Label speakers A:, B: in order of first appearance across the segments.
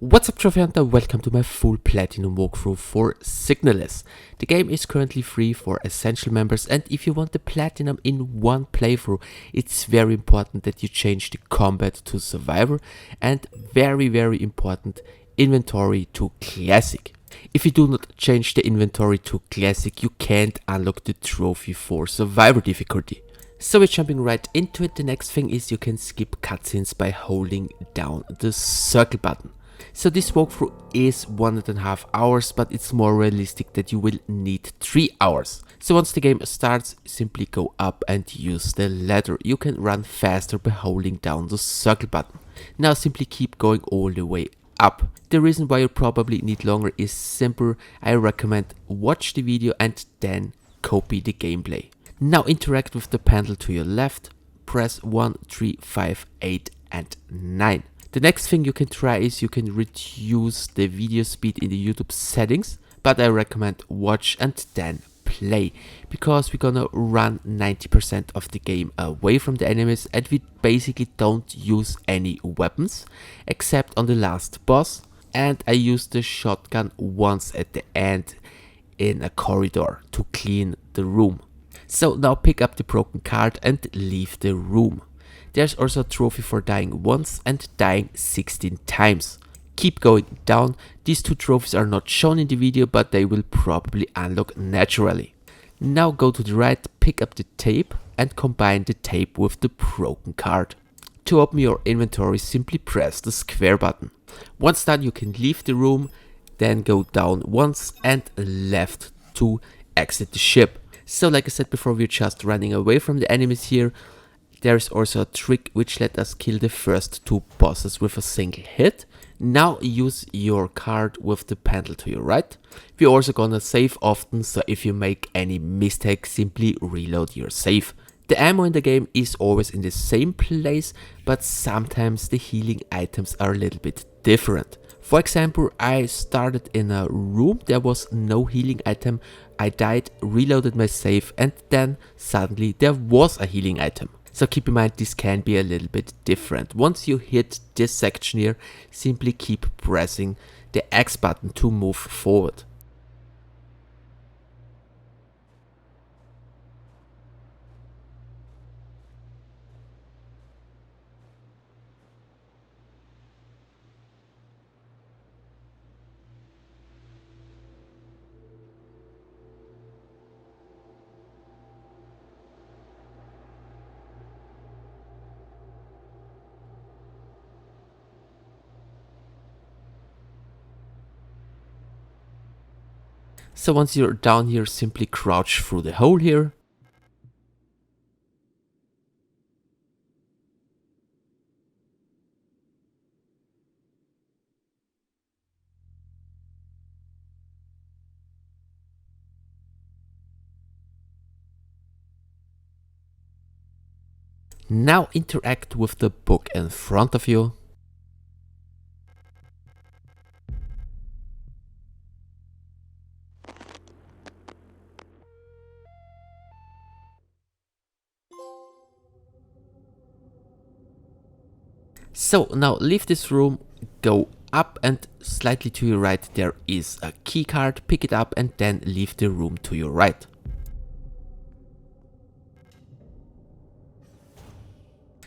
A: What's up, Trophy Hunter? Welcome to my full platinum walkthrough for Signalis. The game is currently free for essential members, and if you want the platinum in one playthrough, it's very important that you change the combat to survivor and very important, inventory to classic. If you do not change the inventory to classic, you can't unlock the trophy for survivor difficulty. So we're jumping right into it. The next thing is you can skip cutscenes by holding down the circle button. So this walkthrough is 1.5 hours, but it's more realistic that you will need 3 hours. So once the game starts, simply go up and use the ladder. You can run faster by holding down the circle button. Now simply keep going all the way up. The reason why you probably need longer is simple. I recommend watch the video and then copy the gameplay. Now interact with the panel to your left. Press 1, 3, 5, 8 and 9. The next thing you can try is you can reduce the video speed in the YouTube settings, but I recommend watch and then play, because we're gonna run 90% of the game away from the enemies and we basically don't use any weapons except on the last boss, and I used the shotgun once at the end in a corridor to clean the room. So now pick up the broken card and leave the room. There's also a trophy for dying once and dying 16 times. Keep going down. These two trophies are not shown in the video, but they will probably unlock naturally. Now go to the right, pick up the tape and combine the tape with the broken card. To open your inventory, simply press the square button. Once done, you can leave the room, then go down once and left to exit the ship. So like I said before, we're just running away from the enemies here. There's also a trick which let us kill the first two bosses with a single hit. Now use your card with the panel to your right. We're also gonna save often, so if you make any mistake, simply reload your save. The ammo in the game is always in the same place, but sometimes the healing items are a little bit different. For example, I started in a room, there was no healing item, I died, reloaded my save, and then suddenly there was a healing item. So keep in mind, this can be a little bit different. Once you hit this section here, simply keep pressing the X button to move forward. So once you're down here, simply crouch through the hole here. Now interact with the book in front of you. So now leave this room, go up and slightly to your right there is a key card, pick it up and then leave the room to your right.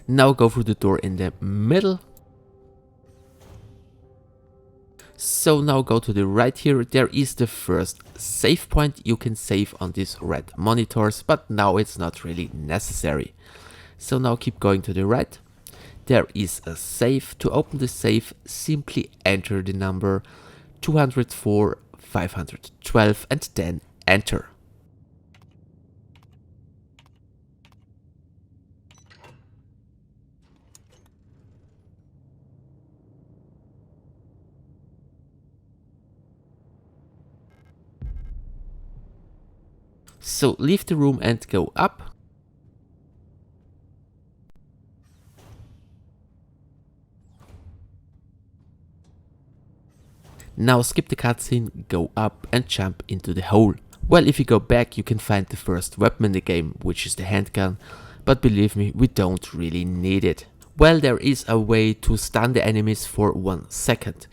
A: Now go through the door in the middle. So now go to the right here, there is the first save point. You can save on these red monitors, but now it's not really necessary. So now keep going to the right. There is a save. To open the save, simply enter the number 204 512 and then enter. So leave the room and go up. Now skip the cutscene, go up and jump into the hole. Well, if you go back, you can find the first weapon in the game, which is the handgun, but believe me, we don't really need it. Well, there is a way to stun the enemies for 1 second.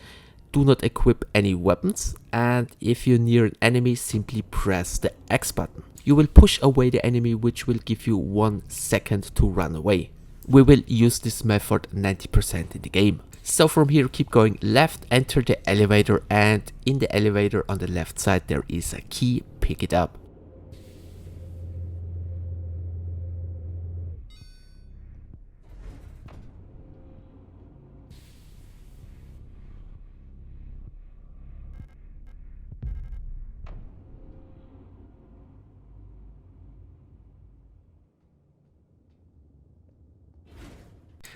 A: do not equip any weapons, and if you're near an enemy, simply press the X button. You will push away the enemy, which will give you 1 second to run away. We will use this method 90% in the game. So from here, keep going left, enter the elevator, and in the elevator on the left side there is a key, pick it up.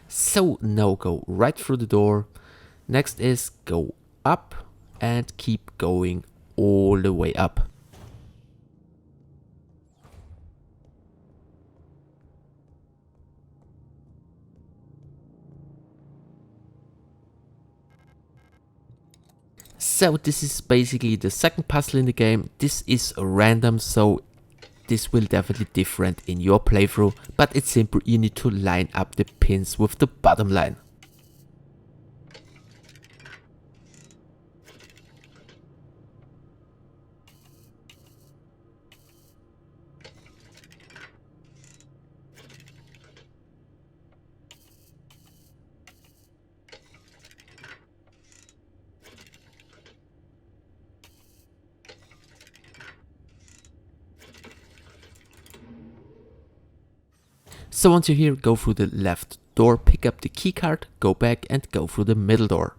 A: So now go right through the door. Next is go up and keep going all the way up. So this is basically the second puzzle in the game. This is random, so this will definitely different in your playthrough, but it's simple. You need to line up the pins with the bottom line. So once you're here, go through the left door, pick up the key card, go back and go through the middle door.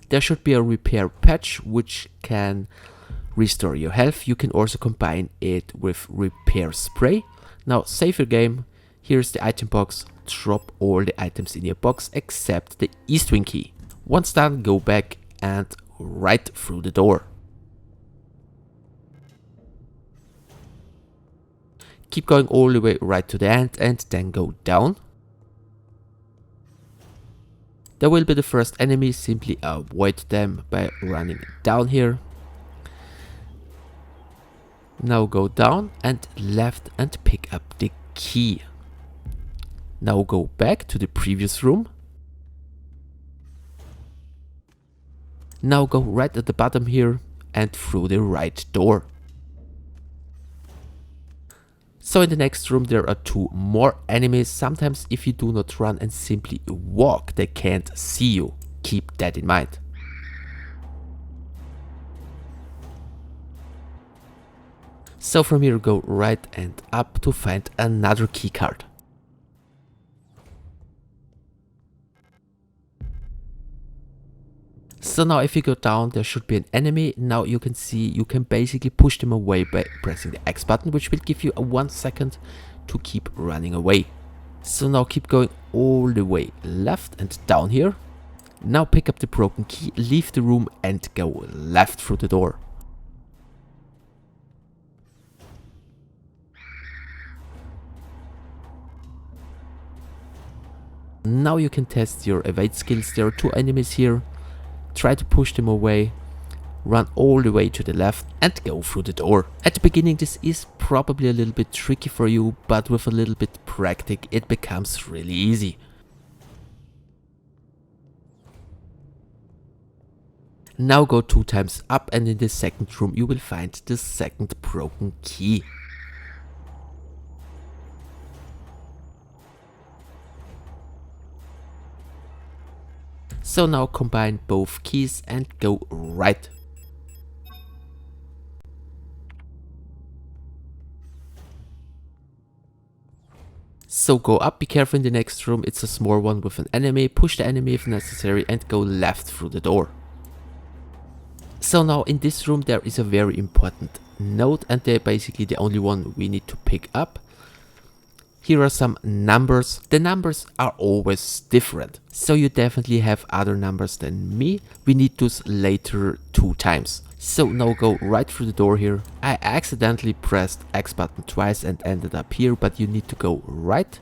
A: There should be a repair patch which can restore your health. You can also combine it with repair spray. Now save your game. Here's the item box. Drop all the items in your box except the east wing key. Once done, go back and right through the door. Keep going all the way right to the end and then go down. There will be the first enemy, simply avoid them by running down here. Now go down and left and pick up the key. Now go back to the previous room. Now go right at the bottom here and through the right door. So in the next room there are 2 more enemies. Sometimes if you do not run and simply walk, they can't see you. Keep that in mind. So from here go right and up to find another key card. So now if you go down, there should be an enemy. Now you can see you can basically push them away by pressing the X button, which will give you a 1 second to keep running away. So now keep going all the way left and down here. Now pick up the broken key, leave the room and go left through the door. Now you can test your evade skills. There are 2 enemies here. Try to push them away, run all the way to the left and go through the door. At the beginning this is probably a little bit tricky for you, but with a little bit practice it becomes really easy. Now go 2 times up and in the second room you will find the second broken key. So now combine both keys and go right. So go up, be careful in the next room, it's a small one with an enemy, push the enemy if necessary and go left through the door. So now in this room there is a very important note and they're basically the only one we need to pick up. Here are some numbers. The numbers are always different, so you definitely have other numbers than me. We need those later 2 times. So now go right through the door here. I accidentally pressed X button twice and ended up here, but you need to go right.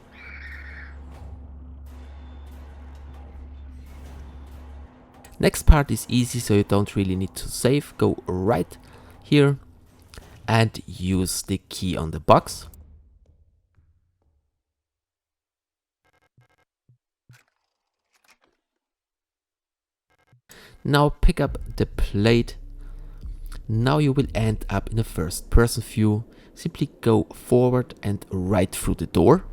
A: Next part is easy, so you don't really need to save. Go right here and use the key on the box. Now pick up the plate. Now you will end up in a first person view. Simply go forward and right through the door.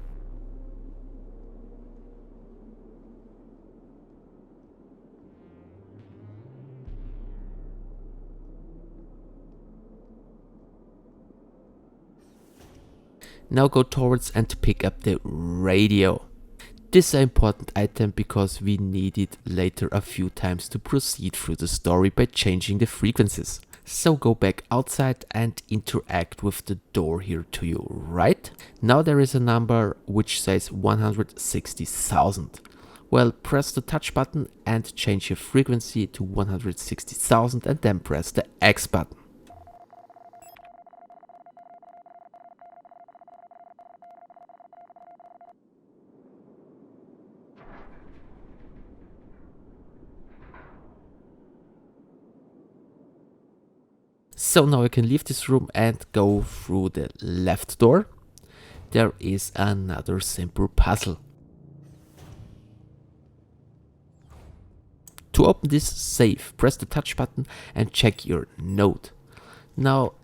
A: Now go towards and pick up the radio. This is an important item because we need it later a few times to proceed through the story by changing the frequencies. So go back outside and interact with the door here to your right. Now there is a number which says 160,000. Well, press the touch button and change your frequency to 160,000 and then press the X button. So now I can leave this room and go through the left door. There is another simple puzzle. To open this safe, press the touch button and check your node. Now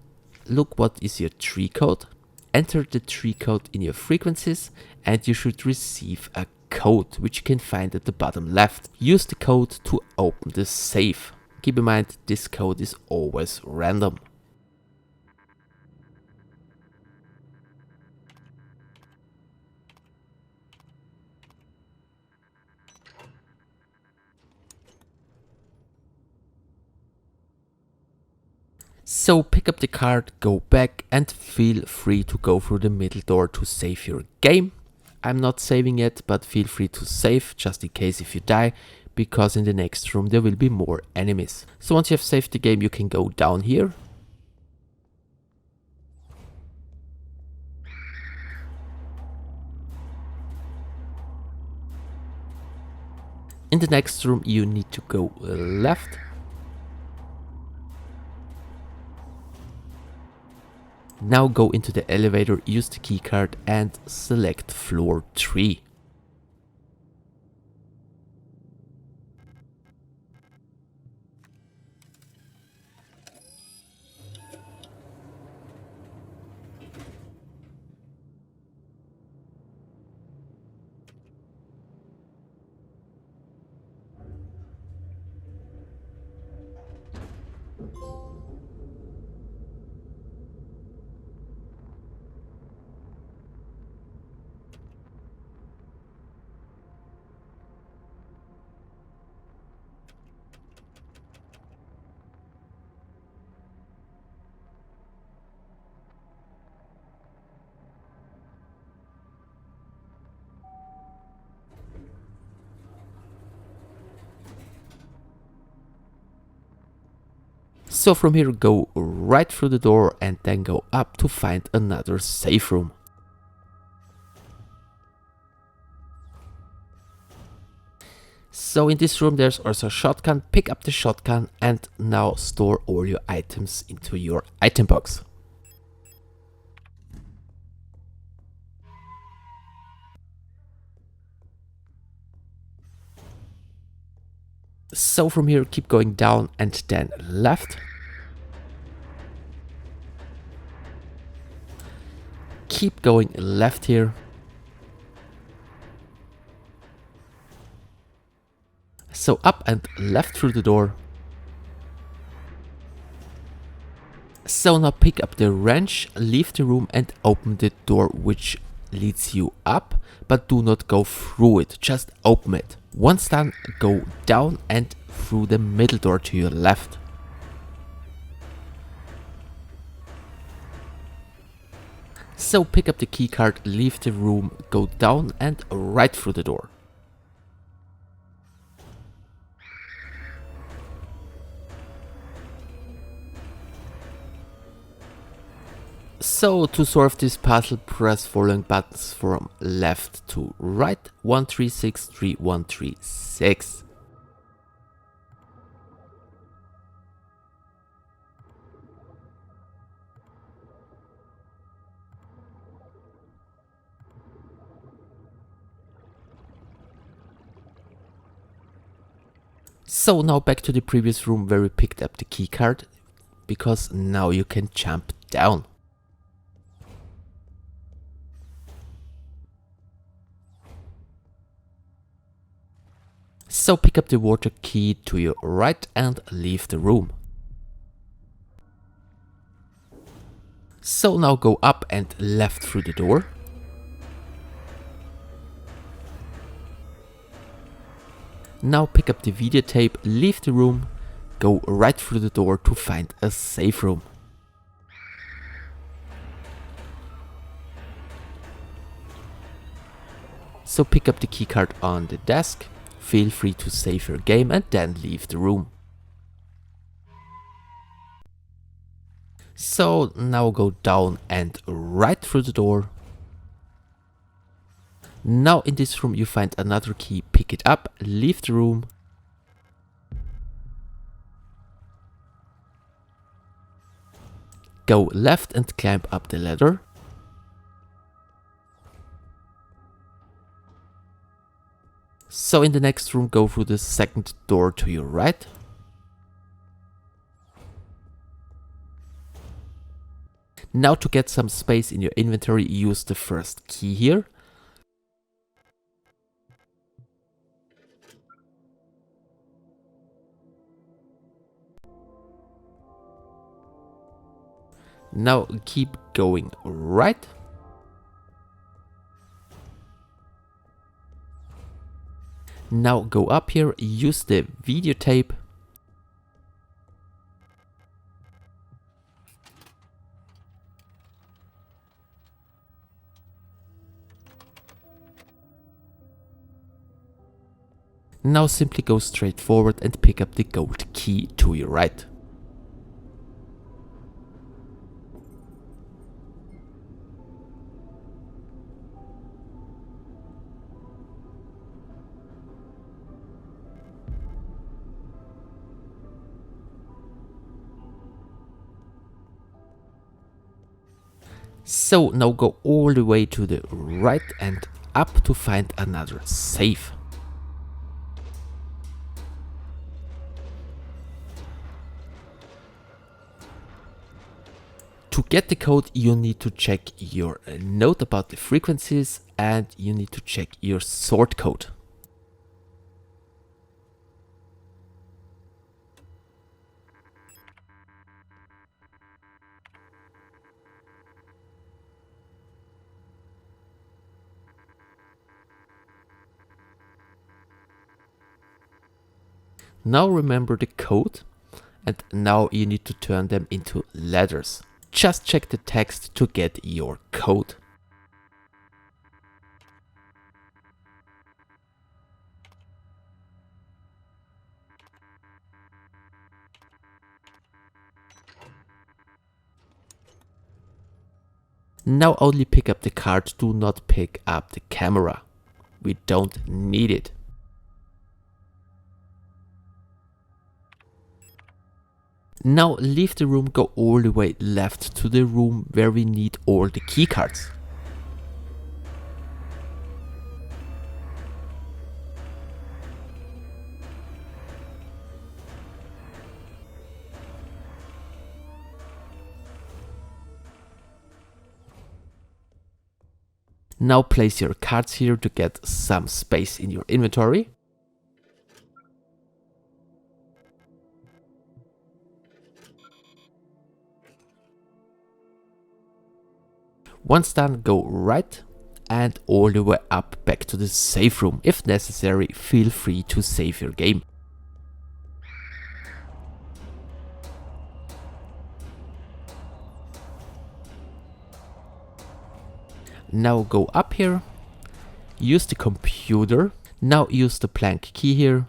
A: look what is your tree code. Enter the tree code in your frequencies and you should receive a code which you can find at the bottom left. Use the code to open the safe. Keep in mind this code is always random. So pick up the card, go back and feel free to go through the middle door to save your game. I'm not saving yet, but feel free to save just in case if you die, because in the next room there will be more enemies. So once you have saved the game, you can go down here. In the next room you need to go left. Now go into the elevator, use the keycard and select floor 3. So from here go right through the door and then go up to find another safe room. So in this room there's also a shotgun, pick up the shotgun and now store all your items into your item box. So from here keep going down and then left. Keep going left here. So up and left through the door. So now pick up the wrench, leave the room and open the door which leads you up, but do not go through it, just open it. Once done, go down and through the middle door to your left. So pick up the keycard, leave the room, go down and right through the door. So to solve this puzzle, press following buttons from left to right. 1 3 6 3 1 3 6. So now back to the previous room where we picked up the key card, because now you can jump down. So pick up the water key to your right and leave the room. So now go up and left through the door. Now pick up the videotape, leave the room, go right through the door to find a safe room. So pick up the keycard on the desk, feel free to save your game and then leave the room. So now go down and right through the door. Now in this room you find another key, pick it up, leave the room. Go left and climb up the ladder. So in the next room go through the second door to your right. Now to get some space in your inventory, use the first key here. Now keep going right. Now go up here, use the videotape. Now simply go straight forward and pick up the gold key to your right. So now go all the way to the right and up to find another safe. To get the code you need to check your note about the frequencies and you need to check your sort code. Now remember the code and now you need to turn them into letters. Just check the text to get your code. Now only pick up the card, do not pick up the camera. We don't need it. Now leave the room, go all the way left to the room where we need all the keycards. Now place your cards here to get some space in your inventory. Once done, go right and all the way up back to the safe room. If necessary, feel free to save your game. Now go up here, use the computer, now use the blank key here.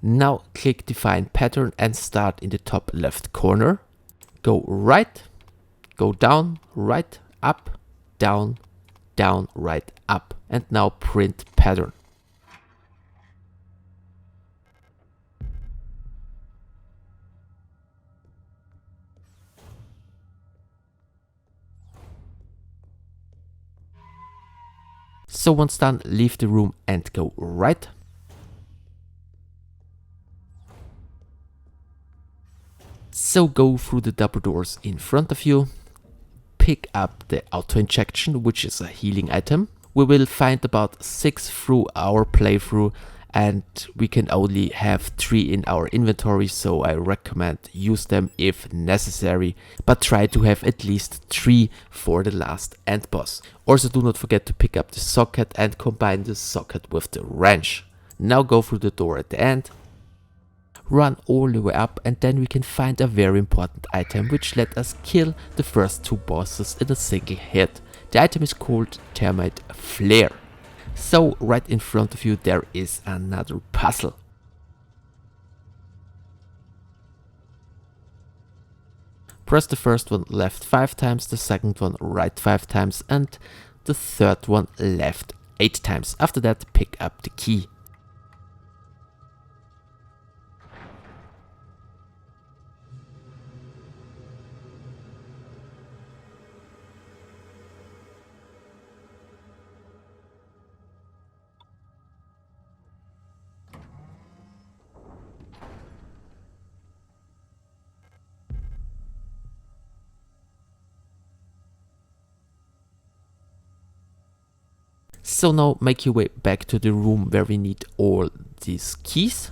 A: Now click define pattern and start in the top left corner. Go right, go down, right, up, down, down, right, up. And now print pattern. So once done, leave the room and go right. So go through the double doors in front of you, pick up the auto injection, which is a healing item. We will find about 6 through our playthrough, and we can only have 3 in our inventory, so I recommend use them if necessary, but try to have at least 3 for the last end boss. Also do not forget to pick up the socket and combine the socket with the wrench. Now go through the door at the end, run all the way up, and then we can find a very important item which let us kill the first 2 bosses in a single hit. The item is called Termite Flare. So right in front of you there is another puzzle. Press the first one left 5 times, the second one right 5 times, and the third one left 8 times. After that, pick up the key. So now make your way back to the room where we need all these keys.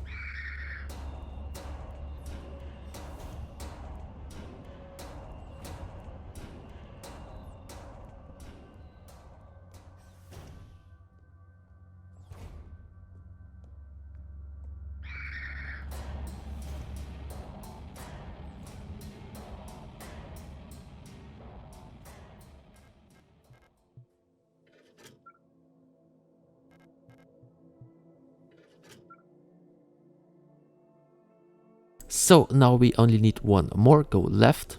A: So now we only need one more. Go left,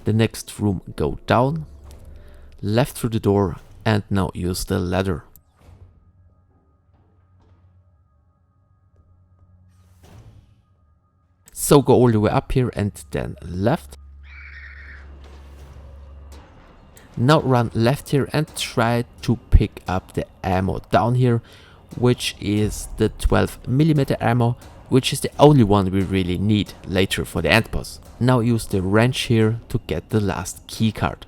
A: the next room go down, left through the door, and now use the ladder. So go all the way up here and then left. Now run left here and try to pick up the ammo down here, which is the 12mm ammo, which is the only one we really need later for the end boss. Now use the wrench here to get the last key card.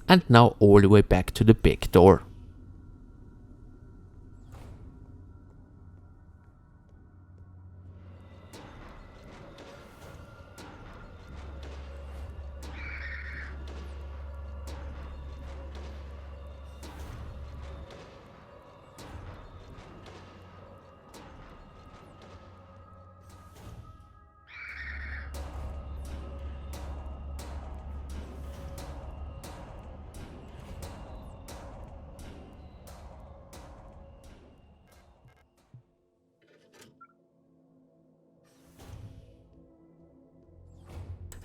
A: And now all the way back to the big door.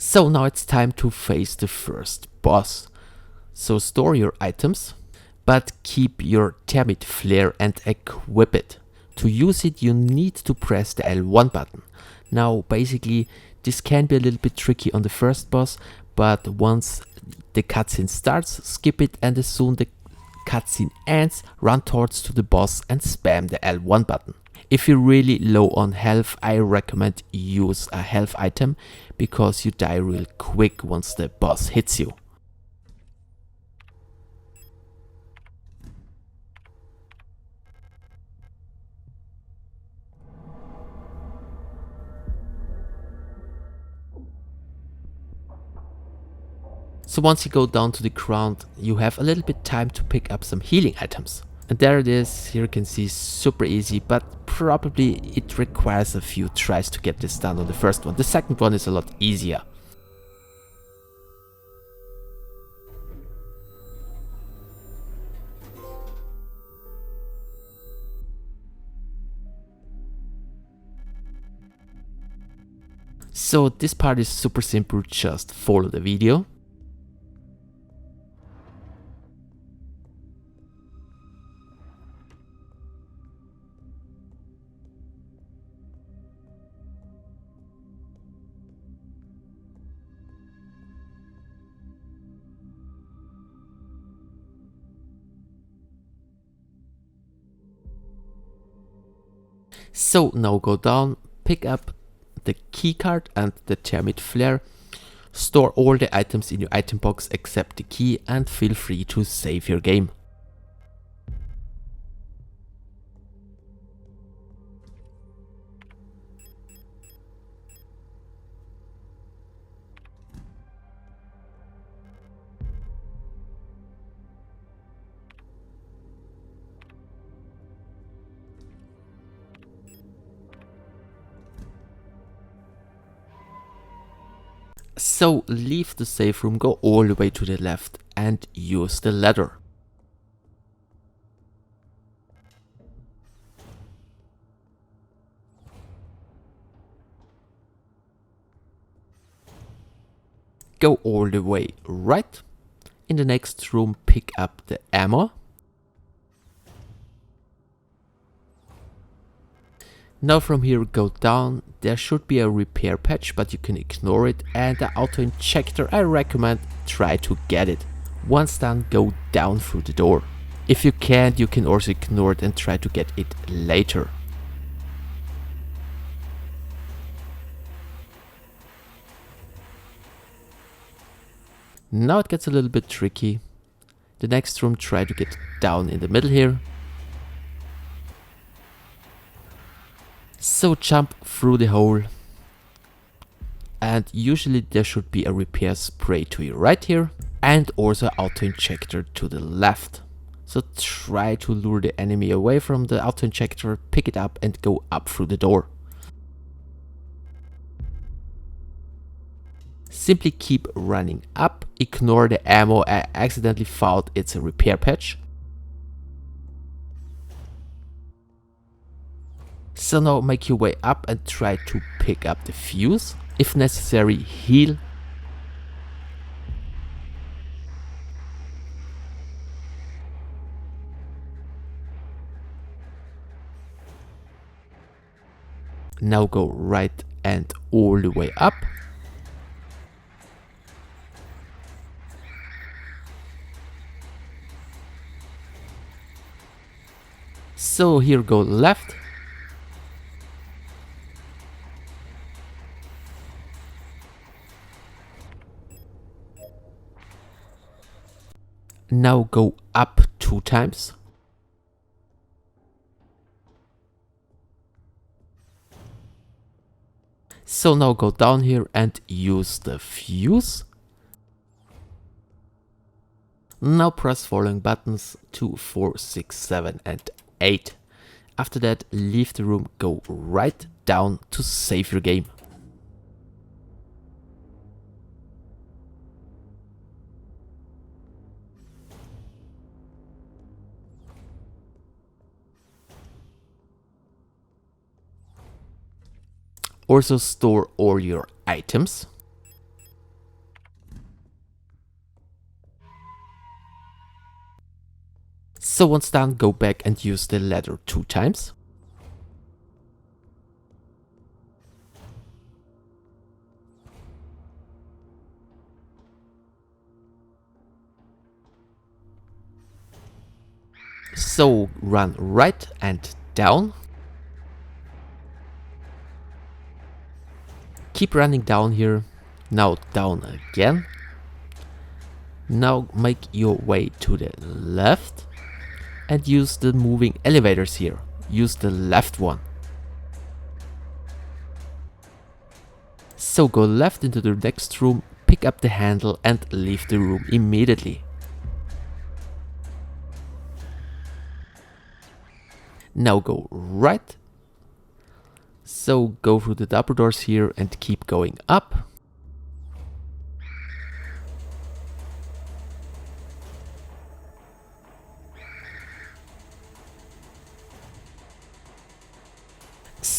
A: So now it's time to face the first boss. So store your items, but keep your Termite Flare and equip it. To use it you need to press the L1 button. Now basically this can be a little bit tricky on the first boss, but once the cutscene starts, skip it, and as soon the cutscene ends, run towards to the boss and spam the L1 button. If you're really low on health, I recommend use a health item, because you die real quick once the boss hits you. So once you go down to the ground, you have a little bit time to pick up some healing items. And there it is, here you can see, super easy, but probably it requires a few tries to get this done on the first one. The second one is a lot easier. So this part is super simple, just follow the video. So now go down, pick up the key card and the Thermite Flare, store all the items in your item box except the key, and feel free to save your game. So leave the safe room, go all the way to the left and use the ladder. Go all the way right. In the next room, pick up the ammo. Now from here go down, there should be a repair patch, but you can ignore it, and the auto injector, I recommend try to get it. Once done, go down through the door. If you can't, you can also ignore it and try to get it later. Now it gets a little bit tricky. The next room, try to get down in the middle here. So jump through the hole, and usually there should be a repair spray to your right here, and also auto injector to the left. So try to lure the enemy away from the auto injector, pick it up and go up through the door. Simply keep running up, ignore the ammo, I accidentally found it's a repair patch. So now make your way up and try to pick up the fuse. If necessary, heal. Now go right and all the way up. So here go left. Now go up 2 times. So now go down here and use the fuse. Now press following buttons 2, 4, 6, 7 and 8. After that, leave the room, go right down to save your game. Also store all your items. So once done, go back and use the ladder 2 times. So run right and down. Keep running down here. Now down again. Now make your way to the left and use the moving elevators here. Use the left one. So go left into the next room, pick up the handle and leave the room immediately. Now go right. So go through the double doors here and keep going up.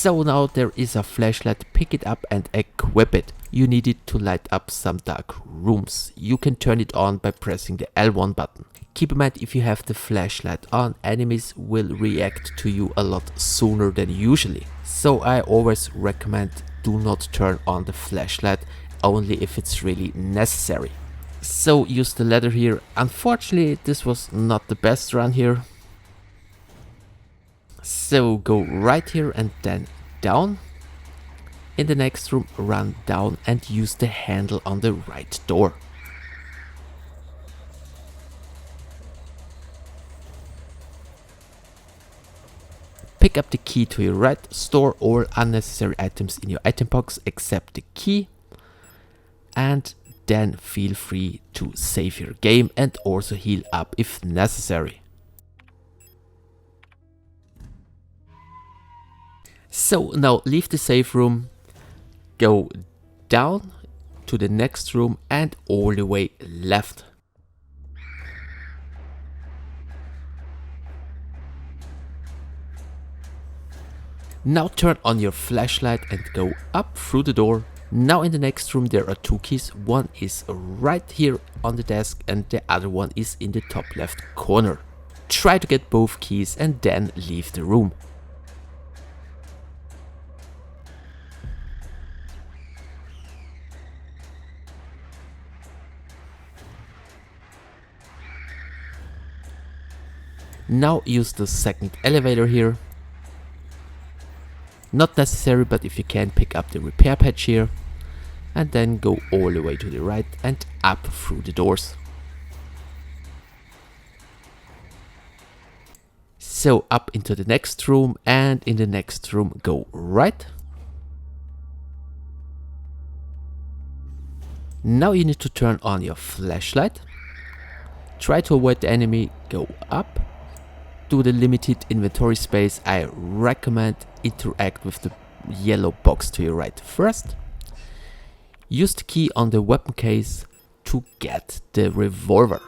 A: So now there is a flashlight, pick it up and equip it. You need it to light up some dark rooms. You can turn it on by pressing the L1 button. Keep in mind, if you have the flashlight on, enemies will react to you a lot sooner than usually. So I always recommend do not turn on the flashlight, only if it's really necessary. So use the ladder here. Unfortunately, this was not the best run here. So go right here and then down. In the next room, run down and use the handle on the right door. Pick up the key to your right, store all unnecessary items in your item box except the key, and then feel free to save your game and also heal up if necessary. So now leave the save room, go down to the next room and all the way left. Now turn on your flashlight and go up through the door. Now in the next room there are two keys. One is right here on the desk and the other one is in the top left corner. Try to get both keys and then leave the room. Now use the second elevator here. Not necessary, but if you can, pick up the repair patch here. And then go all the way to the right and up through the doors. So up into the next room, and in the next room go right. Now you need to turn on your flashlight. Try to avoid the enemy, go up. To the limited inventory space, I recommend interact with the yellow box to your right first. Use the key on the weapon case to get the revolver.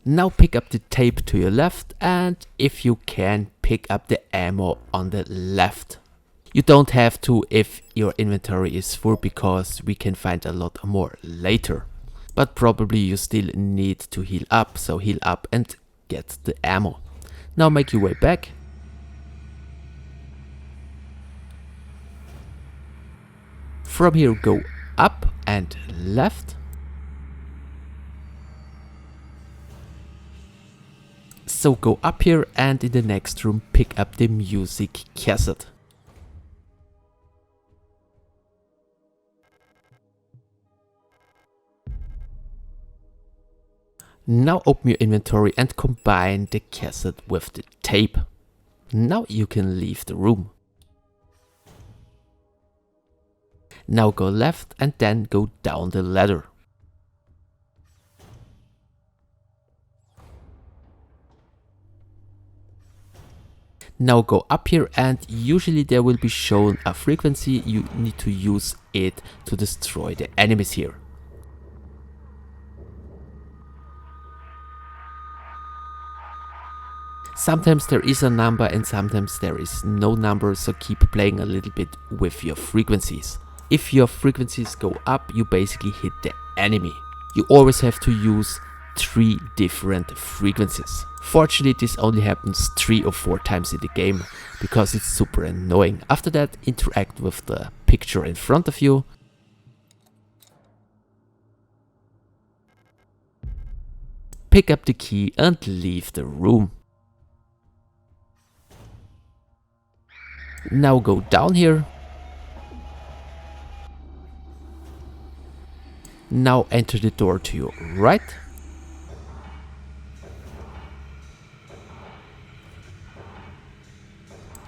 A: Now pick up the tape to your left and if you can, pick up the ammo on the left. You don't have to if your inventory is full because we can find a lot more later. But probably you still need to heal up, so heal up and get the ammo. Now make your way back. From here go up and left. So go up here and in the next room pick up the music cassette. Now open your inventory and combine the cassette with the tape. Now you can leave the room. Now go left and then go down the ladder. Now go up here and usually there will be shown a frequency. You need to use it to destroy the enemies here. Sometimes there is a number and sometimes there is no number, so keep playing a little bit with your frequencies. If your frequencies go up, you basically hit the enemy. You always have to use 3 different frequencies. Fortunately, this only happens 3 or 4 times in the game because it's super annoying. After that, interact with the picture in front of you. Pick up the key and leave the room. Now go down here. Now enter the door to your right.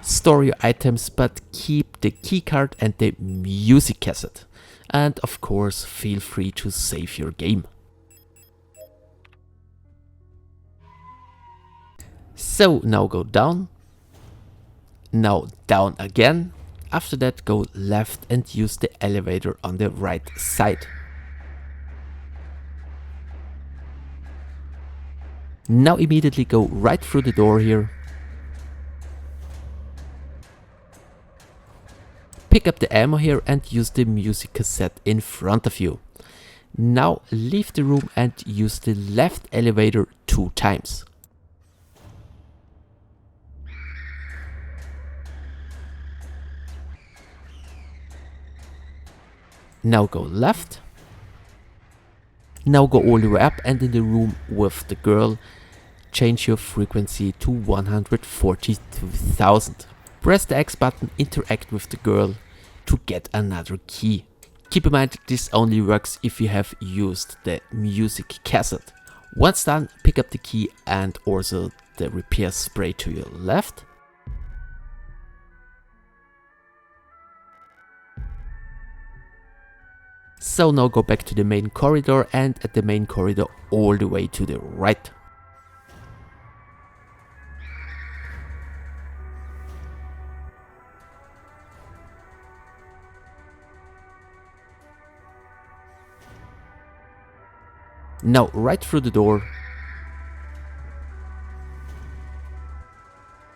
A: Store your items, but keep the keycard and the music cassette. And of course, feel free to save your game. So now go down. Now down again. After that go left and use the elevator on the right side. Now immediately go right through the door here. Pick up the ammo here and use the music cassette in front of you. Now leave the room and use the left elevator 2 times. Now go left. Now go all the way up and in the room with the girl, change your frequency to 142,000. Press the X button, interact with the girl to get another key. Keep in mind this only works if you have used the music cassette. Once done, pick up the key and also the repair spray to your left. So now go back to the main corridor and at the main corridor all the way to the right. Now right through the door.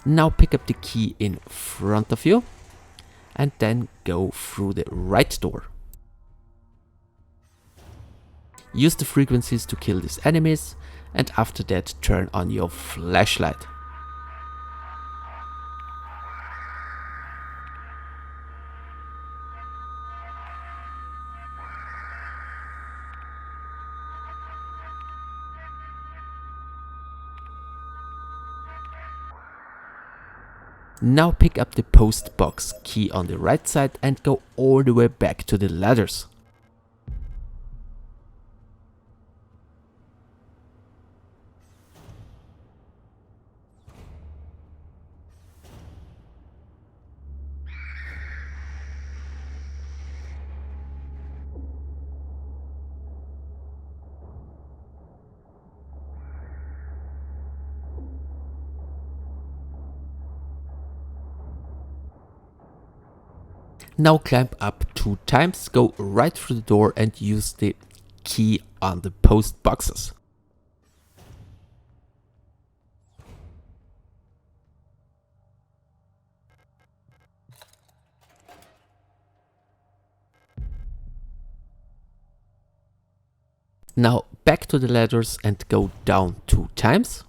A: Now pick up the key in front of you and then go through the right door. Use the frequencies to kill these enemies and after that turn on your flashlight. Now pick up the post box key on the right side and go all the way back to the ladders. Now climb up 2 times, go right through the door and use the key on the post boxes. Now back to the ladders and go down 2 times.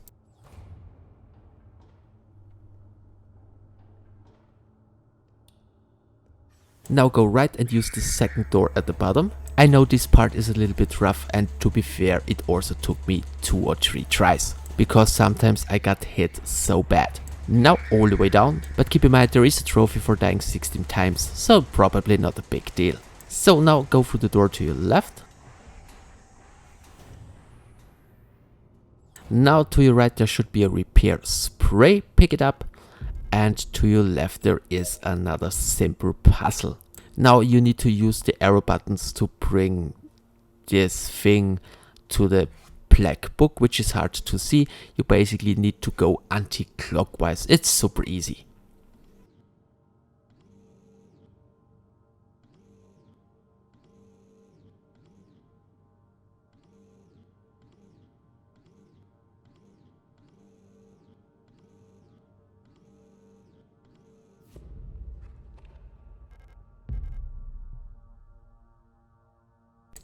A: Now go right and use the second door at the bottom. I know this part is a little bit rough and to be fair it also took me 2 or 3 tries, because sometimes I got hit so bad. Now all the way down, but keep in mind there is a trophy for dying 16 times, so probably not a big deal. So now go through the door to your left. Now to your right there should be a repair spray, pick it up. And to your left there is another simple puzzle. Now you need to use the arrow buttons to bring this thing to the black book, which is hard to see. You basically need to go anti-clockwise. It's super easy.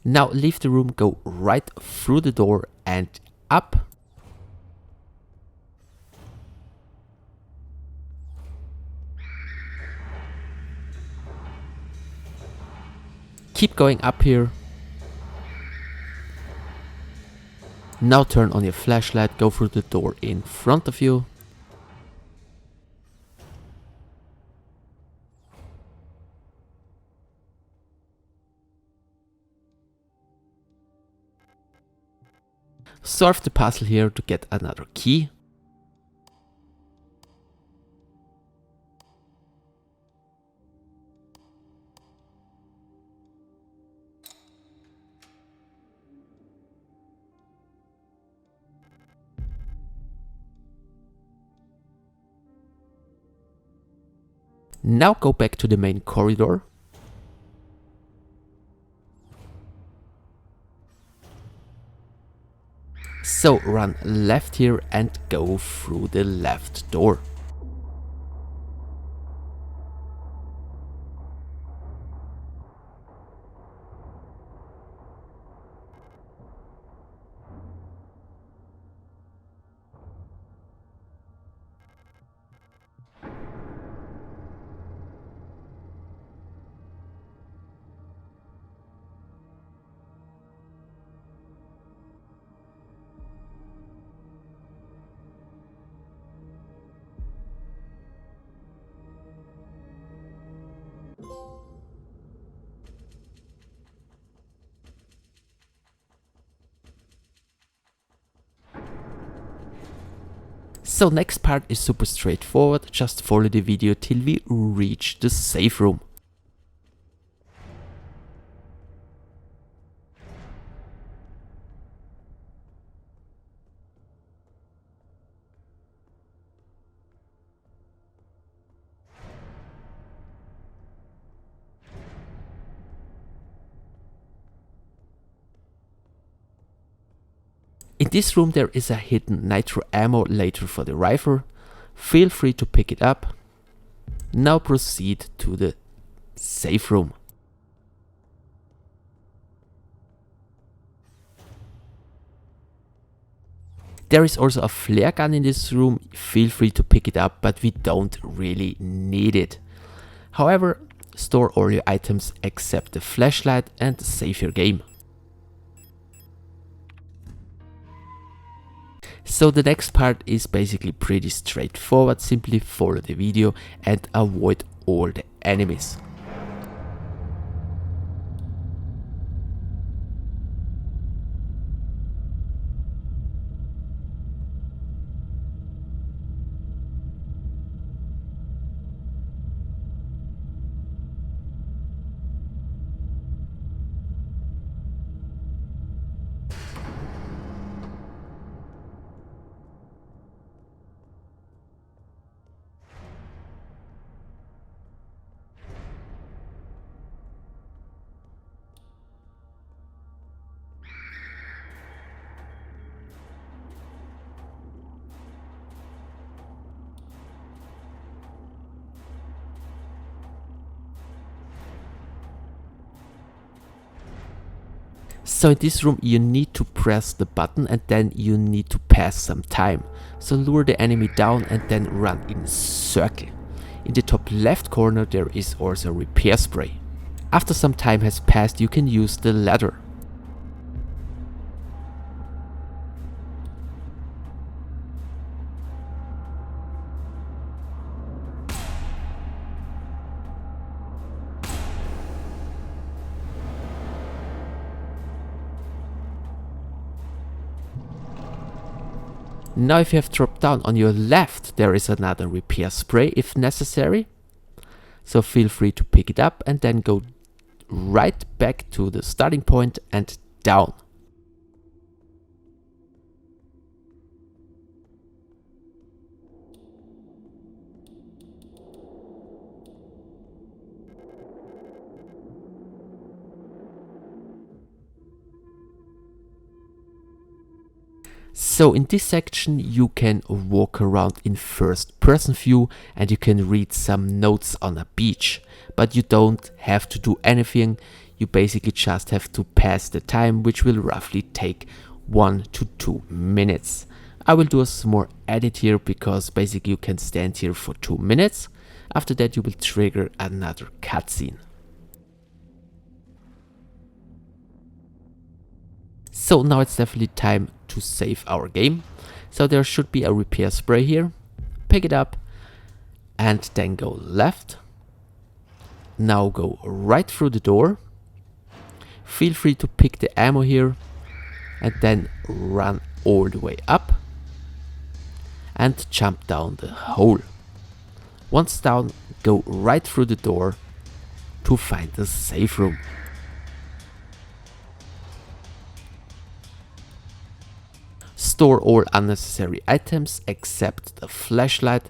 A: Now leave the room, go right through the door and up. Keep going up here. Now turn on your flashlight, go through the door in front of you. Solve the puzzle here to get another key. Now go back to the main corridor. So run left here and go through the left door. So next part is super straightforward, just follow the video till we reach the safe room. In this room there is a hidden nitro ammo later for the rifle. Feel free to pick it up. Now proceed to the safe room. There is also a flare gun in this room. Feel free to pick it up, but we don't really need it. However, store all your items except the flashlight and save your game. So the next part is basically pretty straightforward, simply follow the video and avoid all the enemies. So in this room you need to press the button and then you need to pass some time. So lure the enemy down and then run in a circle. In the top left corner there is also repair spray. After some time has passed you can use the ladder. Now if you have dropped down on your left, there is another repair spray if necessary. So feel free to pick it up and then go right back to the starting point and down. So in this section you can walk around in first person view and you can read some notes on a beach. But you don't have to do anything, you basically just have to pass the time, which will roughly take 1 to 2 minutes. I will do a small edit here because basically you can stand here for 2 minutes. After that you will trigger another cutscene. So now it's definitely time to save our game. So there should be a repair spray here. Pick it up and then go left. Now go right through the door. Feel free to pick the ammo here and then run all the way up and jump down the hole. Once down, go right through the door to find the safe room. Store all unnecessary items except the flashlight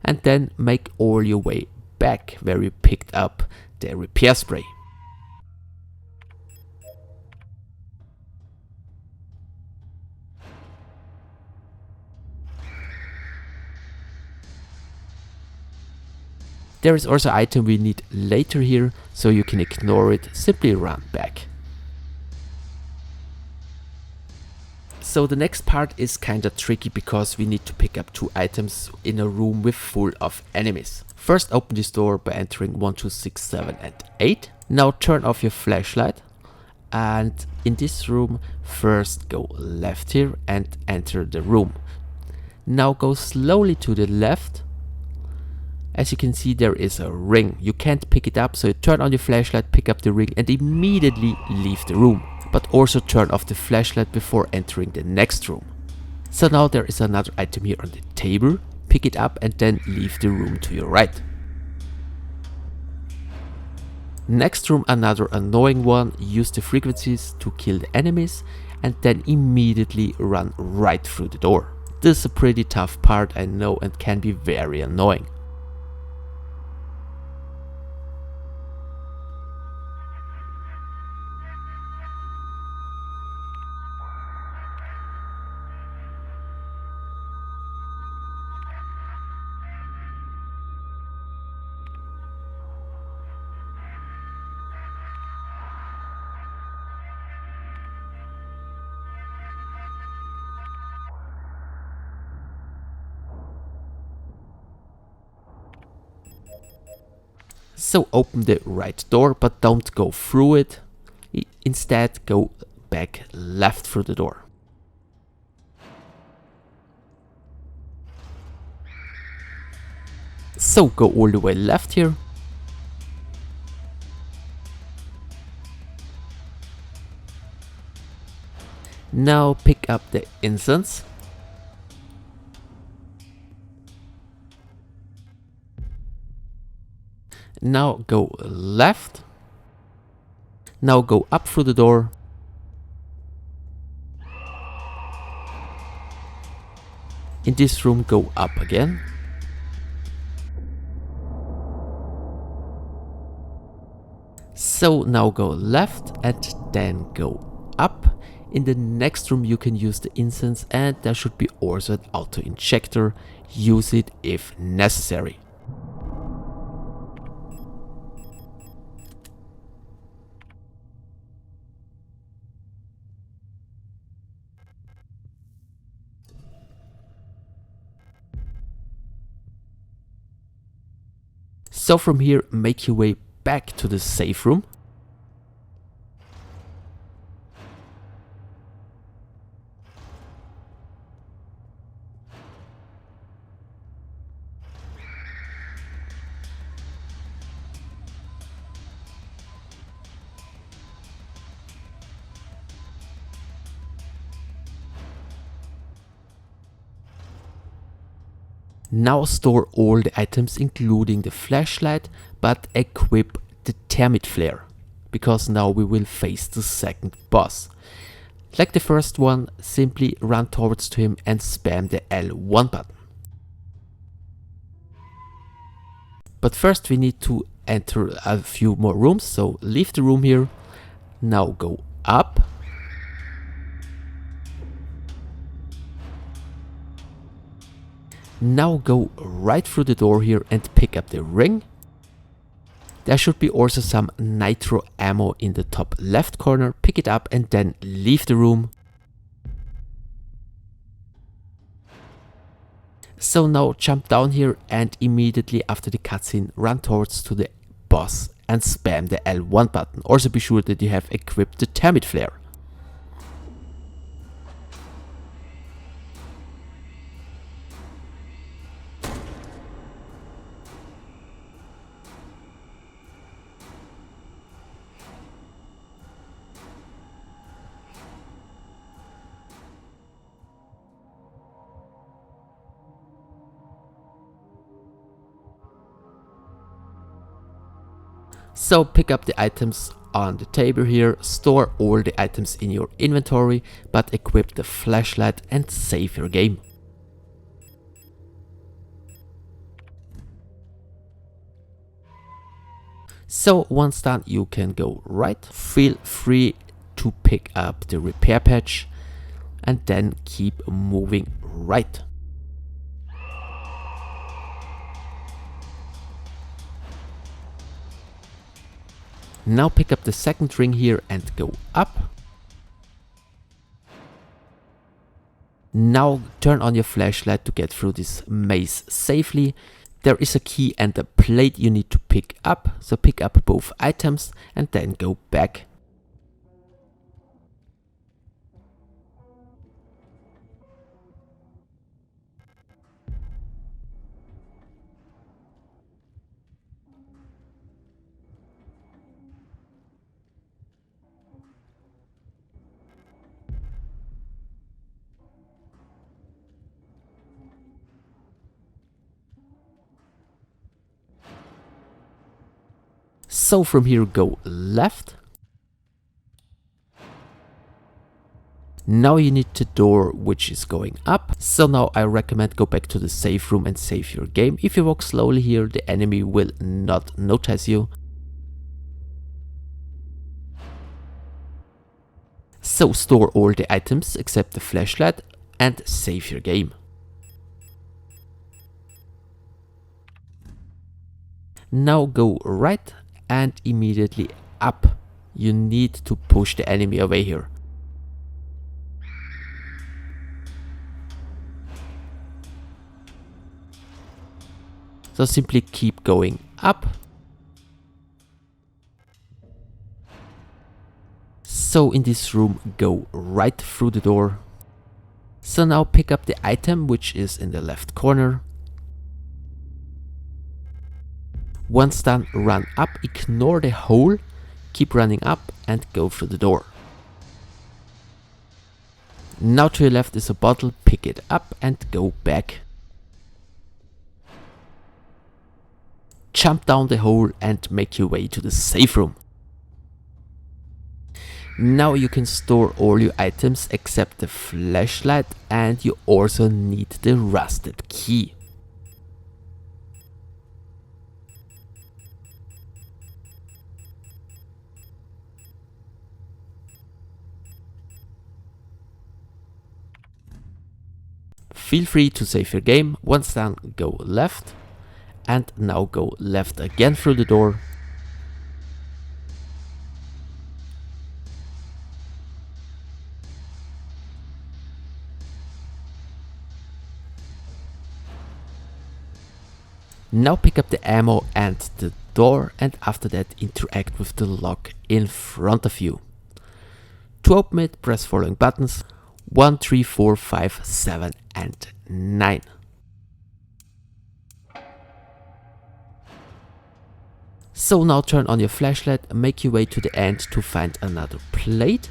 A: and then make all your way back where you picked up the repair spray. There is also an item we need later here, so you can ignore it, simply run back. So the next part is kinda tricky because we need to pick up 2 items in a room with full of enemies. First open this door by entering 1, 2, 6, 7 and 8. Now turn off your flashlight and in this room first go left here and enter the room. Now go slowly to the left. As you can see there is a ring. You can't pick it up, so you turn on your flashlight, pick up the ring and immediately leave the room. But also turn off the flashlight before entering the next room. So now there is another item here on the table. Pick it up and then leave the room to your right. Next room, another annoying one. Use the frequencies to kill the enemies and then immediately run right through the door. This is a pretty tough part, I know, and can be very annoying. So open the right door, but don't go through it. Instead, go back left through the door. So go all the way left here. Now pick up the incense. Now go left. Now go up through the door. In this room, go up again. So now go left and then go up. In the next room you can use the incense, and there should be also an auto injector. Use it if necessary. So from here, make your way back to the safe room. Now store all the items including the flashlight, but equip the termite flare, because now we will face the second boss. Like the first one, simply run towards to him and spam the L1 button. But first we need to enter a few more rooms, so leave the room here. Now go up. Now go right through the door here and pick up the ring. There should be also some nitro ammo in the top left corner. Pick it up and then leave the room. So now jump down here and immediately after the cutscene run towards to the boss and spam the L1 button. Also be sure that you have equipped the termite flare. So pick up the items on the table here, store all the items in your inventory, but equip the flashlight and save your game. So once done, you can go right. Feel free to pick up the repair patch and then keep moving right. Now pick up the second ring here and go up. Now turn on your flashlight to get through this maze safely. There is a key and a plate you need to pick up, so pick up both items and then go back. So from here go left. Now you need the door which is going up. So now I recommend go back to the safe room and save your game. If you walk slowly here, the enemy will not notice you. So store all the items except the flashlight and save your game. Now go right and immediately up. You need to push the enemy away here. So simply keep going up. So in this room go right through the door. So now pick up the item which is in the left corner. Once done, run up, ignore the hole, keep running up and go through the door. Now to your left is a bottle, pick it up and go back. Jump down the hole and make your way to the safe room. Now you can store all your items except the flashlight, and you also need the rusted key. Feel free to save your game. Once done, go left. And now go left again through the door. Now pick up the ammo and the door, and after that interact with the lock in front of you. To open it, press following buttons: 1, 3, 4, 5, 7 and 9. So now turn on your flashlight and make your way to the end to find another plate.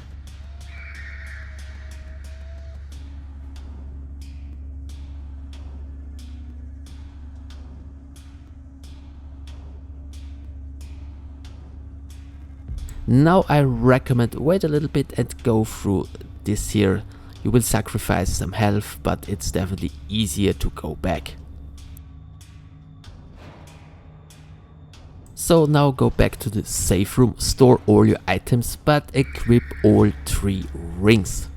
A: Now I recommend wait a little bit and go through this here. You will sacrifice some health, but it's definitely easier to go back. So now go back to the safe room, store all your items, but equip all 3 rings.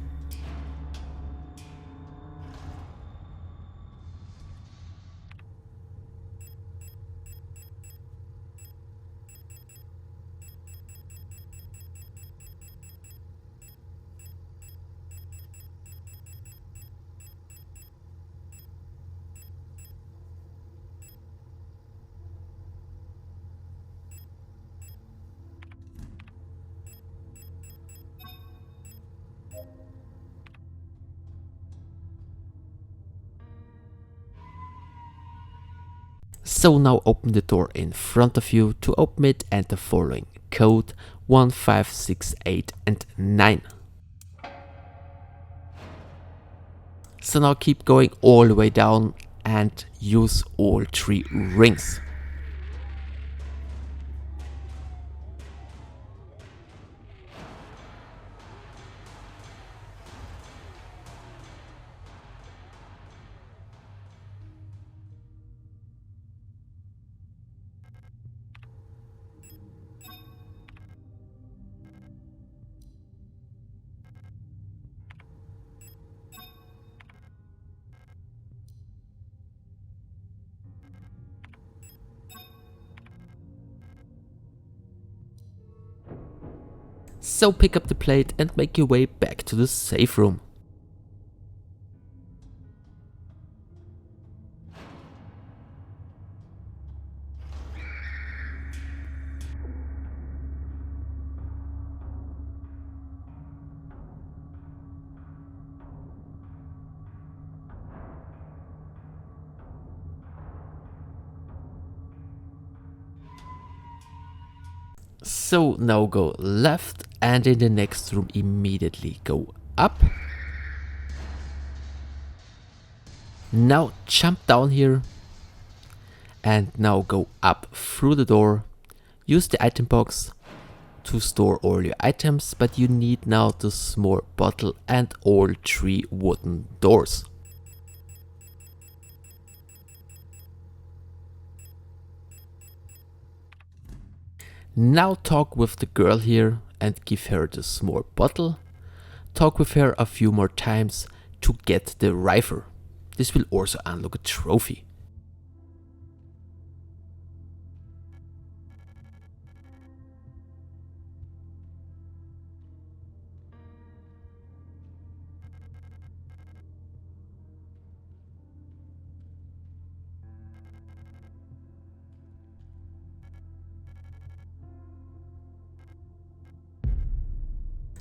A: So now open the door in front of you. To open it, enter following code: 1, 5, 6, 8 and 9. So now keep going all the way down and use all 3 rings. So pick up the plate and make your way back to the safe room. So now go left, and in the next room immediately go up. Now jump down here and now go up through the door. Use the item box to store all your items, but you need now the small bottle and all 3 wooden doors. Now talk with the girl here and give her the small bottle. Talk with her a few more times to get the rifle. This will also unlock a trophy.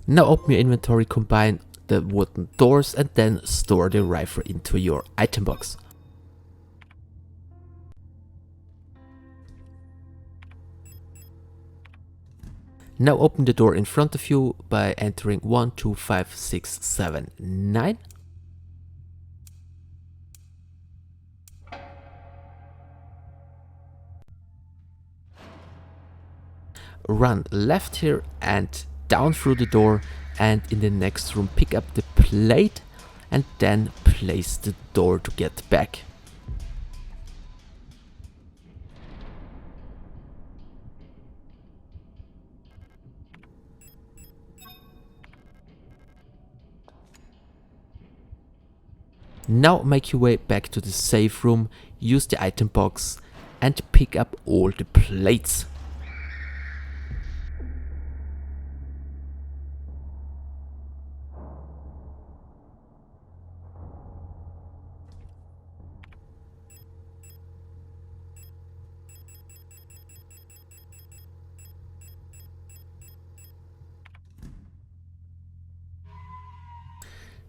A: Now open your inventory, combine the wooden doors and then store the rifle into your item box. Now open the door in front of you by entering 1, 2, 5, 6, 7, 9. Run left here and down through the door, and in the next room pick up the plate and then place the door to get back. Now make your way back to the safe room, use the item box and pick up all the plates.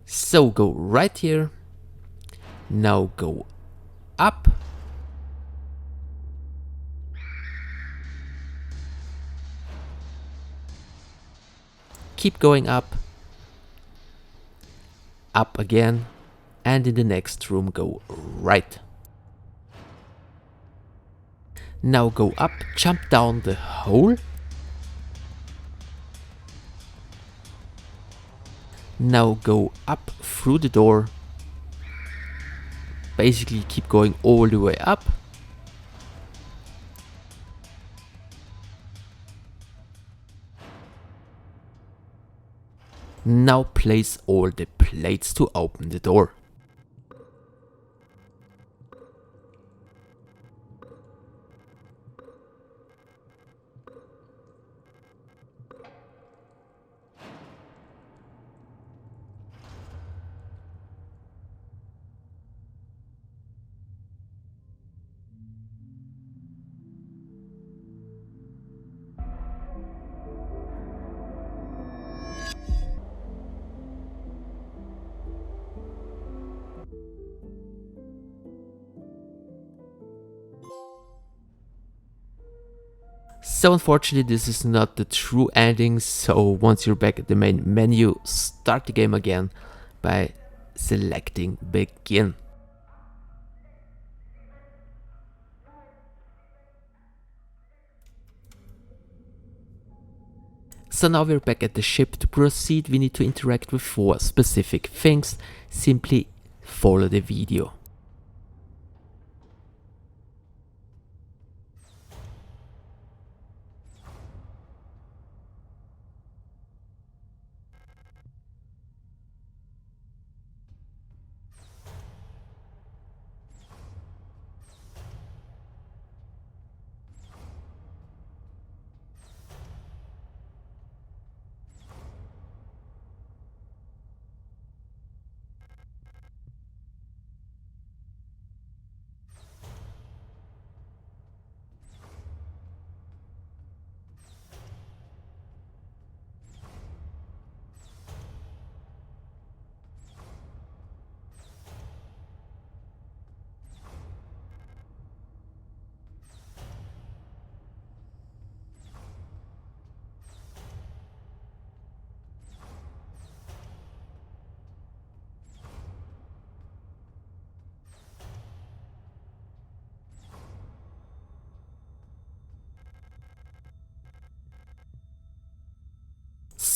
A: So go right here, now go up, keep going up again, and in the next room go right. Now go up, jump down the hole. Now go up through the door. Basically keep going all the way up. Now place all the plates to open the door. So unfortunately this is not the true ending, so once you're back at the main menu, start the game again by selecting begin. So now we're back at the ship. To proceed we need to interact with 4 specific things. Simply follow the video.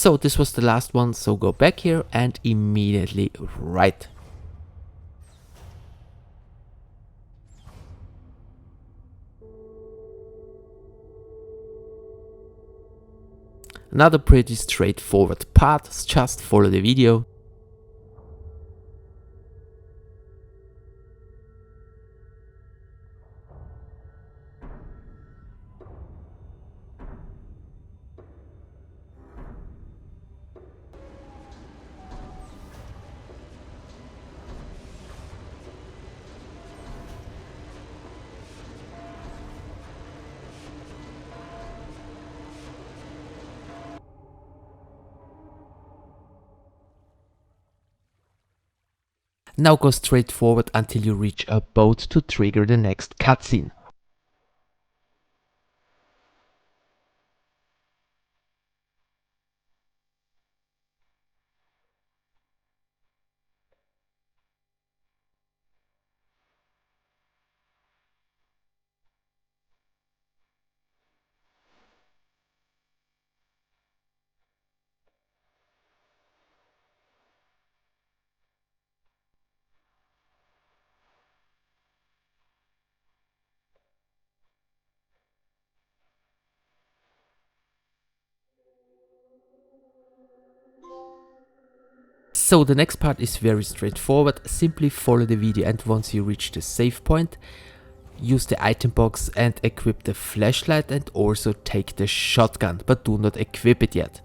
A: So this was the last one, so go back here and immediately right. Another pretty straightforward part, just follow the video. Now go straight forward until you reach a boat to trigger the next cutscene. So the next part is very straightforward, simply follow the video and once you reach the save point, use the item box and equip the flashlight and also take the shotgun, but do not equip it yet.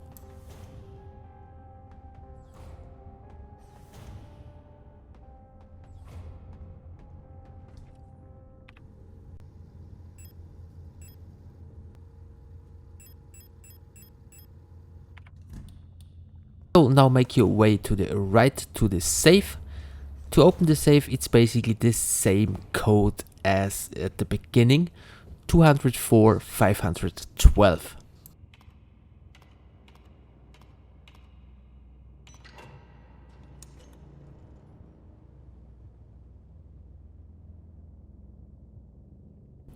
A: So now make your way to the right to the safe. To open the safe, it's basically the same code as at the beginning, 204 512.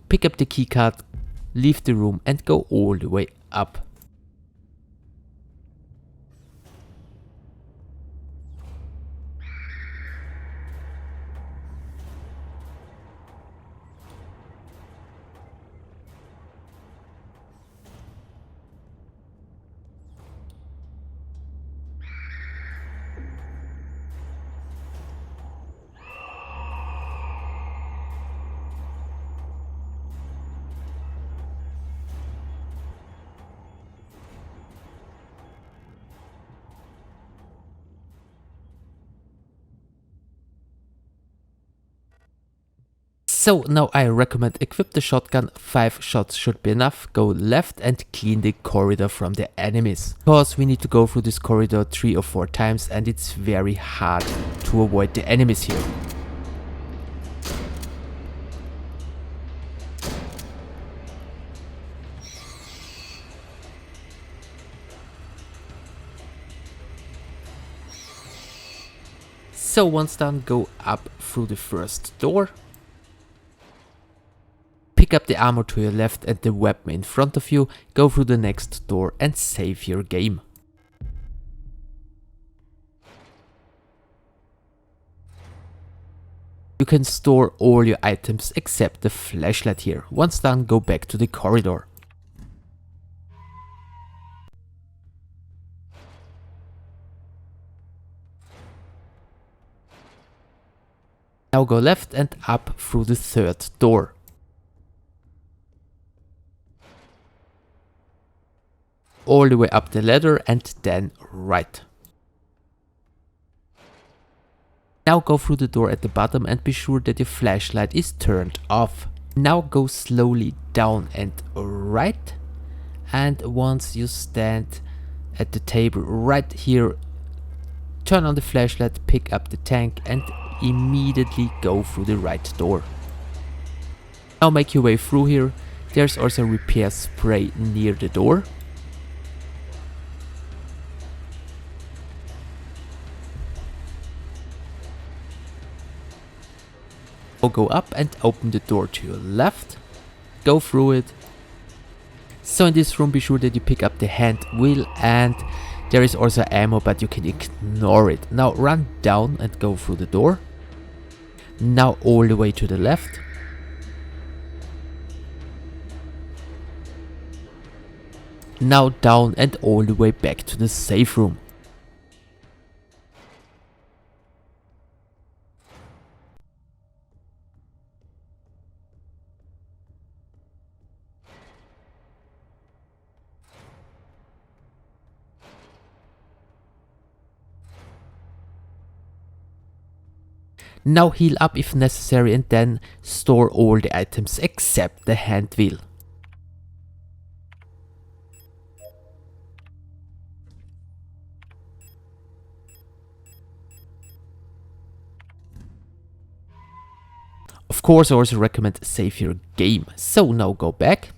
A: Pick up the keycard, leave the room and go all the way up. So now I recommend equip the shotgun, 5 shots should be enough, go left and clean the corridor from the enemies. Because we need to go through this corridor 3 or 4 times and it's very hard to avoid the enemies here. So once done, go up through the first door. Pick up the armor to your left and the weapon in front of you, go through the next door and save your game. You can store all your items except the flashlight here. Once done, go back to the corridor. Now go left and up through the third door. All the way up the ladder and then right. Now go through the door at the bottom and be sure that your flashlight is turned off. Now go slowly down and right. And once you stand at the table right here, turn on the flashlight, pick up the tank and immediately go through the right door. Now make your way through here. There's also a repair spray near the door. Go up and open the door to your left. Go through it. So in this room, be sure that you pick up the hand wheel and There is also ammo, but you can ignore it. Now run down and go through the door. Now all the way to the left. Now down and all the way back to the safe room. Now heal up if necessary and then store all the items except the hand wheel. Of course, I also recommend save your game. So now go back,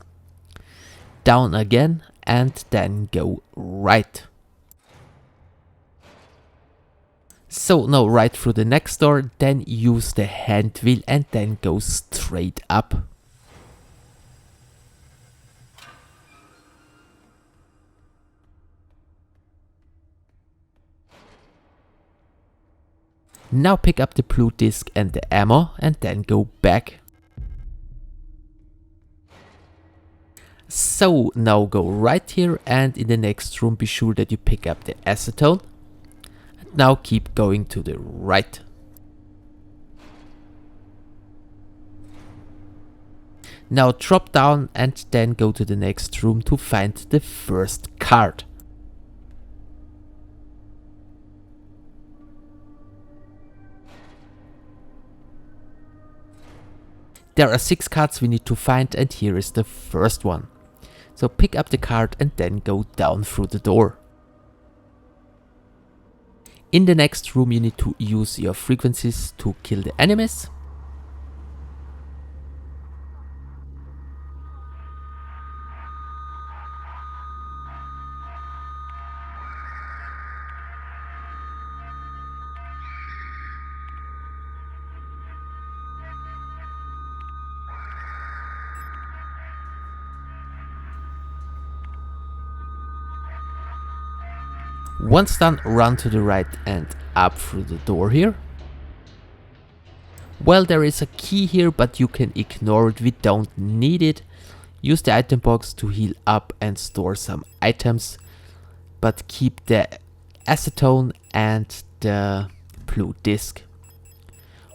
A: down again, and then go right. So now right through the next door, then use the hand wheel and then go straight up. Now pick up the blue disc and the ammo and then go back. So now go right here and in the next room be sure that you pick up the acetone. And now keep going to the right. Now drop down and then go to the next room to find the first card. There are 6 cards we need to find and here is the first one. So pick up the card and then go down through the door. In the next room you need to use your frequencies to kill the enemies. Once done, run to the right and up through the door here. Well, there is a key here, but you can ignore it, we don't need it. Use the item box to heal up and store some items, but keep the acetone and the blue disc.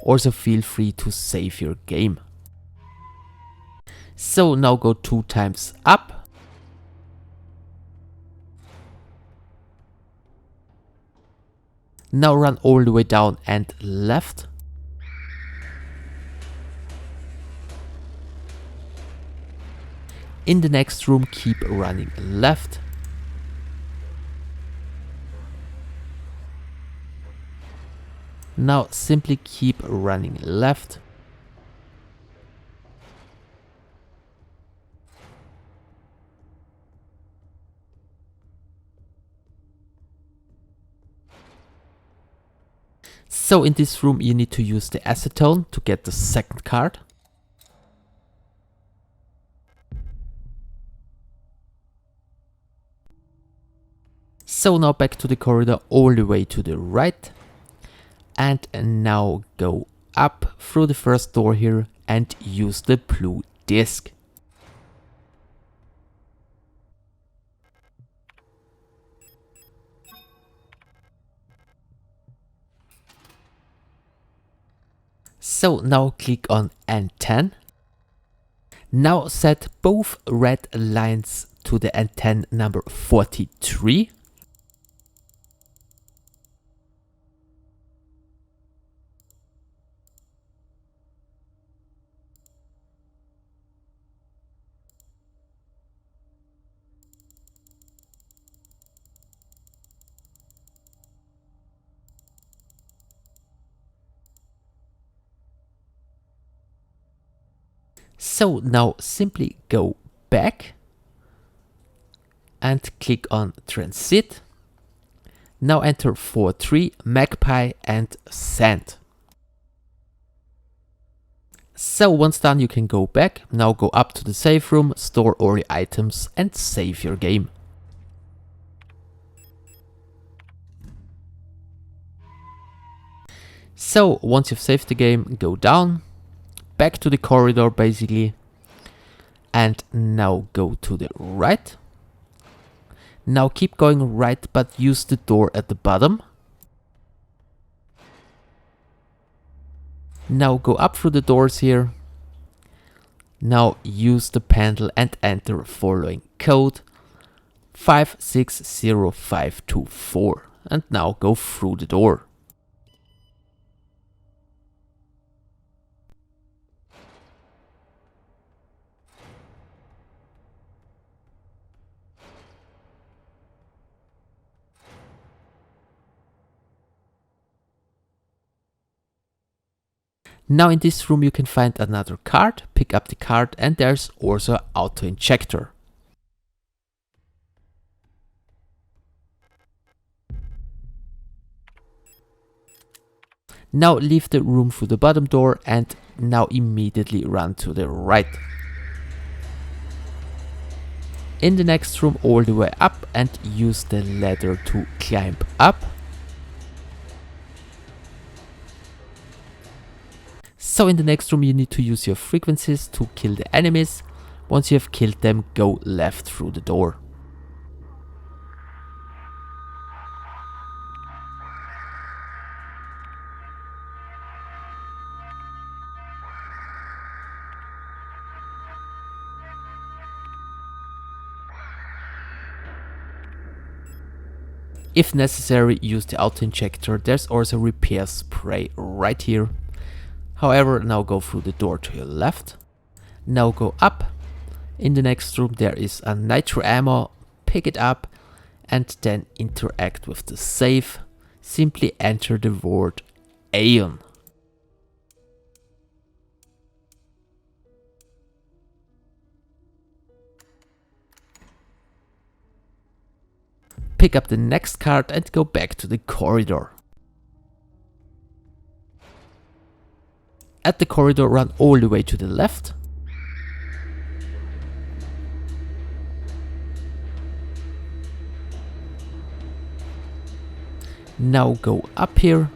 A: Also feel free to save your game. So now go 2 times up. Now run all the way down and left. In the next room keep running left. Now simply keep running left. So in this room you need to use the acetone to get the second card. So now back to the corridor all the way to the right. And now go up through the first door here and use the blue disc. So now click on N10. Now set both red lines to the N10 number 43. So now simply go back and click on Transit. Now enter 4-3, Magpie and Sand. So once done you can go back. Now go up to the safe room, store all your items and save your game. So once you've saved the game, go down, back to the corridor basically, and now go to the right. Now keep going right, but use the door at the bottom. Now go up through the doors here. Now use the pendle and enter following code 560524, and now go through the door. Now in this room you can find another card, pick up the card, and there's also auto injector. Now leave the room through the bottom door and now immediately run to the right. In the next room all the way up and use the ladder to climb up. So in the next room you need to use your frequencies to kill the enemies. Once you have killed them, go left through the door. If necessary, use the auto injector. There's also repair spray right here. However, now go through the door to your left. Now go up. In the next room there is a nitro ammo. Pick it up and then interact with the safe. Simply enter the word Aeon. Pick up the next card and go back to the corridor. At the corridor, run all the way to the left. Now go up here.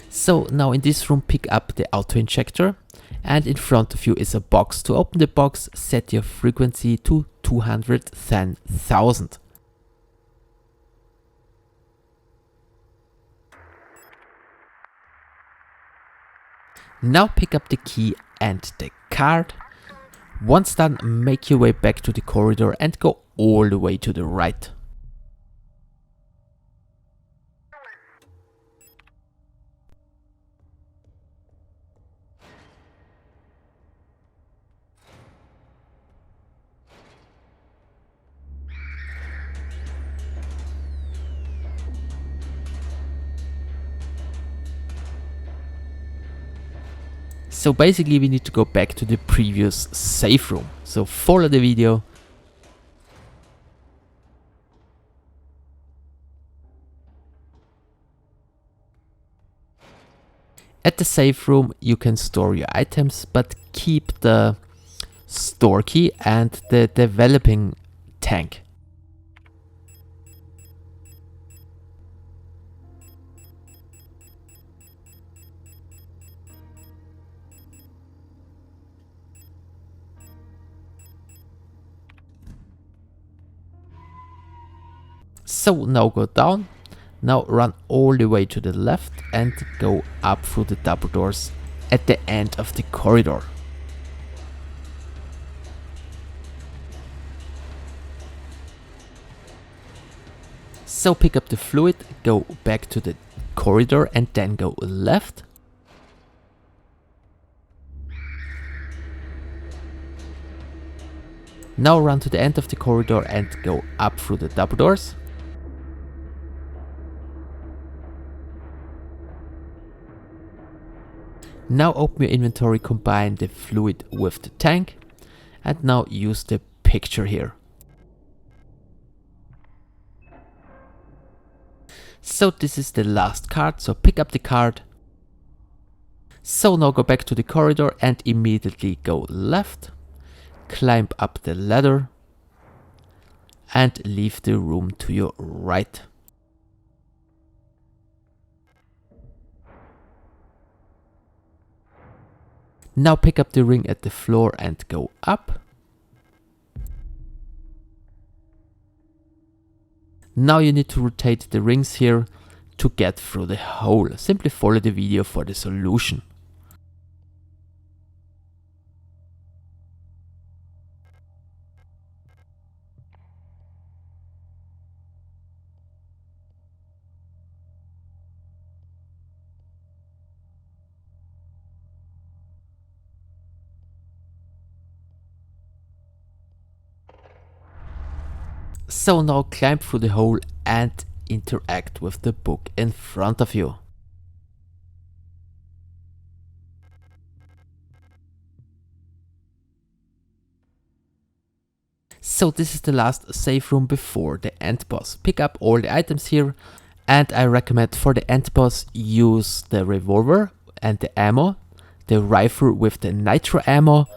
A: So now in this room pick up the auto injector, and in front of you is a box. To open the box, set your frequency to 210,000. Now pick up the key and the card. Once done, make your way back to the corridor and go all the way to the right. So basically we need to go back to the previous safe room. So follow the video. At the safe room you can store your items, but keep the store key and the developing tank. So now go down, now run all the way to the left and go up through the double doors at the end of the corridor. So pick up the fluid, go back to the corridor and then go left. Now run to the end of the corridor and go up through the double doors. Now open your inventory, combine the fluid with the tank, and now use the picture here. So this is the last card, so pick up the card. So now go back to the corridor and immediately go left, climb up the ladder, and leave the room to your right. Now pick up the ring at the floor and go up. Now you need to rotate the rings here to get through the hole. Simply follow the video for the solution. So now climb through the hole and interact with the book in front of you. So this is the last safe room before the end boss. Pick up all the items here, and I recommend for the end boss use the revolver and the ammo, the rifle with the nitro ammo,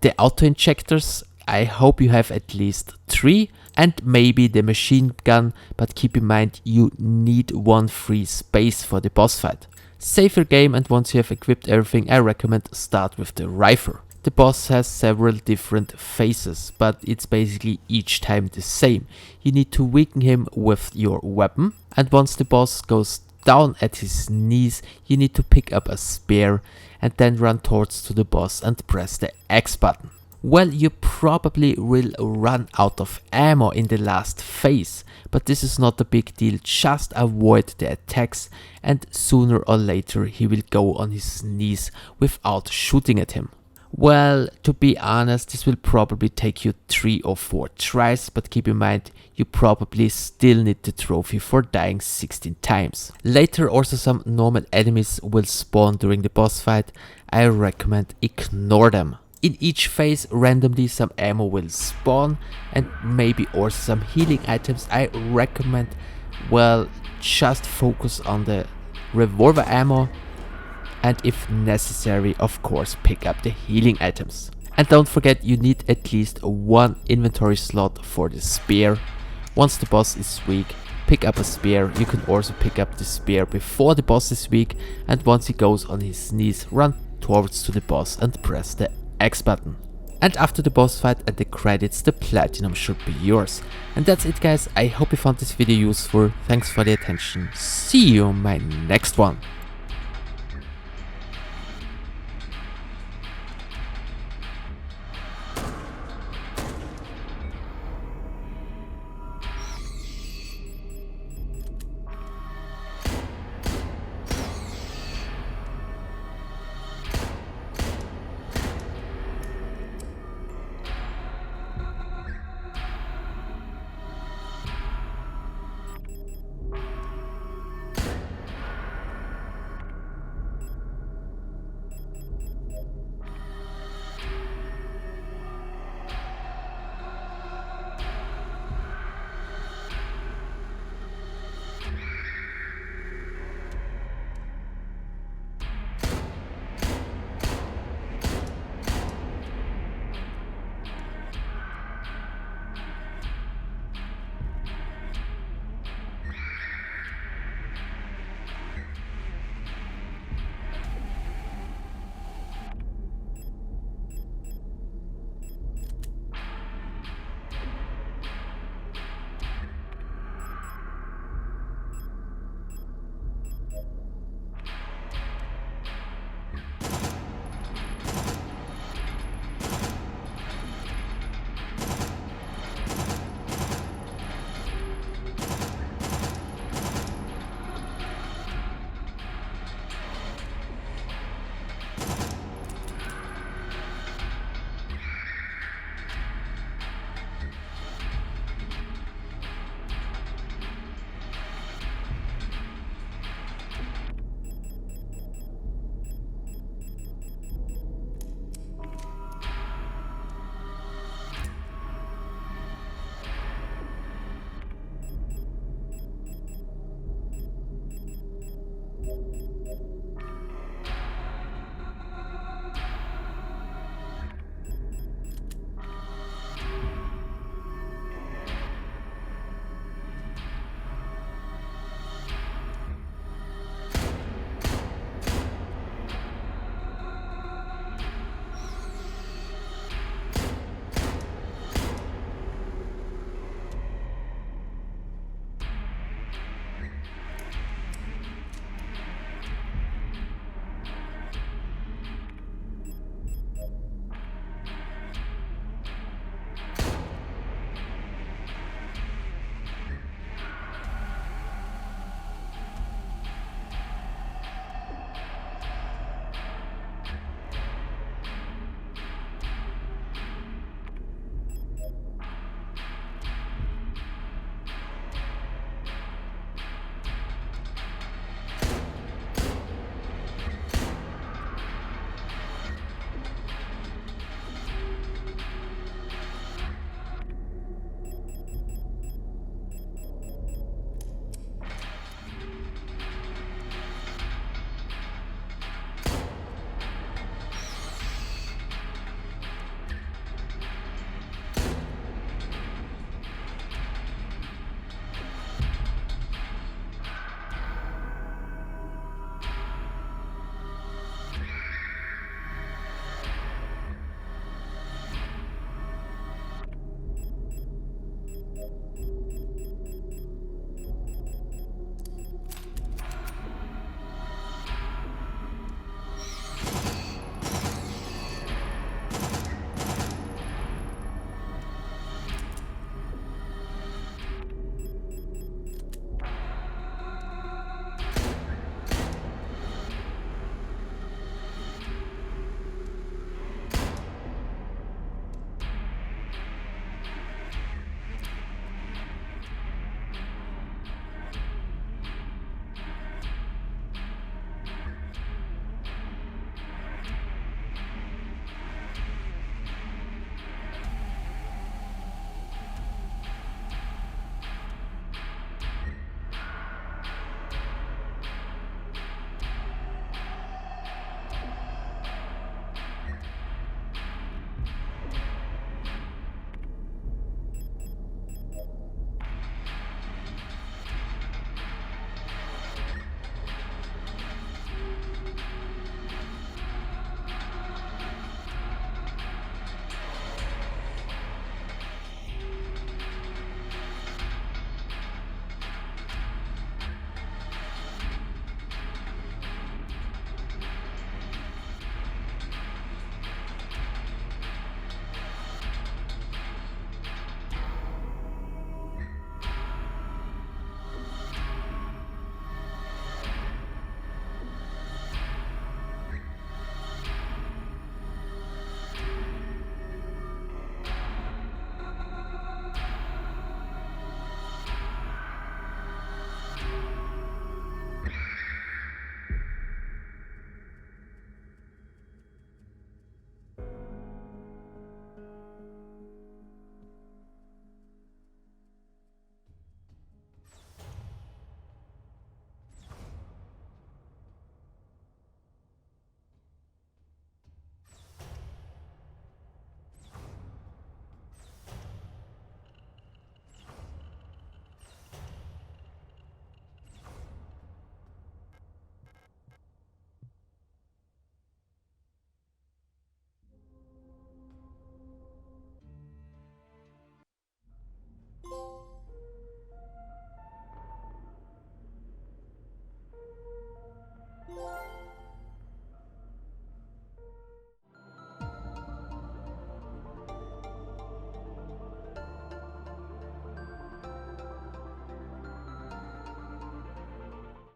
A: the auto injectors. I hope you have at least 3, and maybe the machine gun, but keep in mind you need 1 free space for the boss fight. Save your game, and once you have equipped everything, I recommend start with the rifle. The boss has several different phases, but it's basically each time the same. You need to weaken him with your weapon, and once the boss goes down at his knees, you need to pick up a spear and then run towards to the boss and press the X button. Well, you probably will run out of ammo in the last phase, but this is not a big deal, just avoid the attacks and sooner or later he will go on his knees without shooting at him. Well, to be honest, this will probably take you 3 or 4 tries, but keep in mind you probably still need the trophy for dying 16 times. Later also some normal enemies will spawn during the boss fight. I recommend ignore them. In each phase randomly some ammo will spawn and maybe also some healing items. I recommend, well, just focus on the revolver ammo, and if necessary, of course, pick up the healing items. And don't forget, you need at least 1 inventory slot for the spear. Once the boss is weak, pick up a spear. You can also pick up the spear before the boss is weak, and once he goes on his knees, run towards to the boss and press the X button. And after the boss fight and the credits, the platinum should be yours. And that's it, guys. I hope you found this video useful. Thanks for the attention. See you in my next one.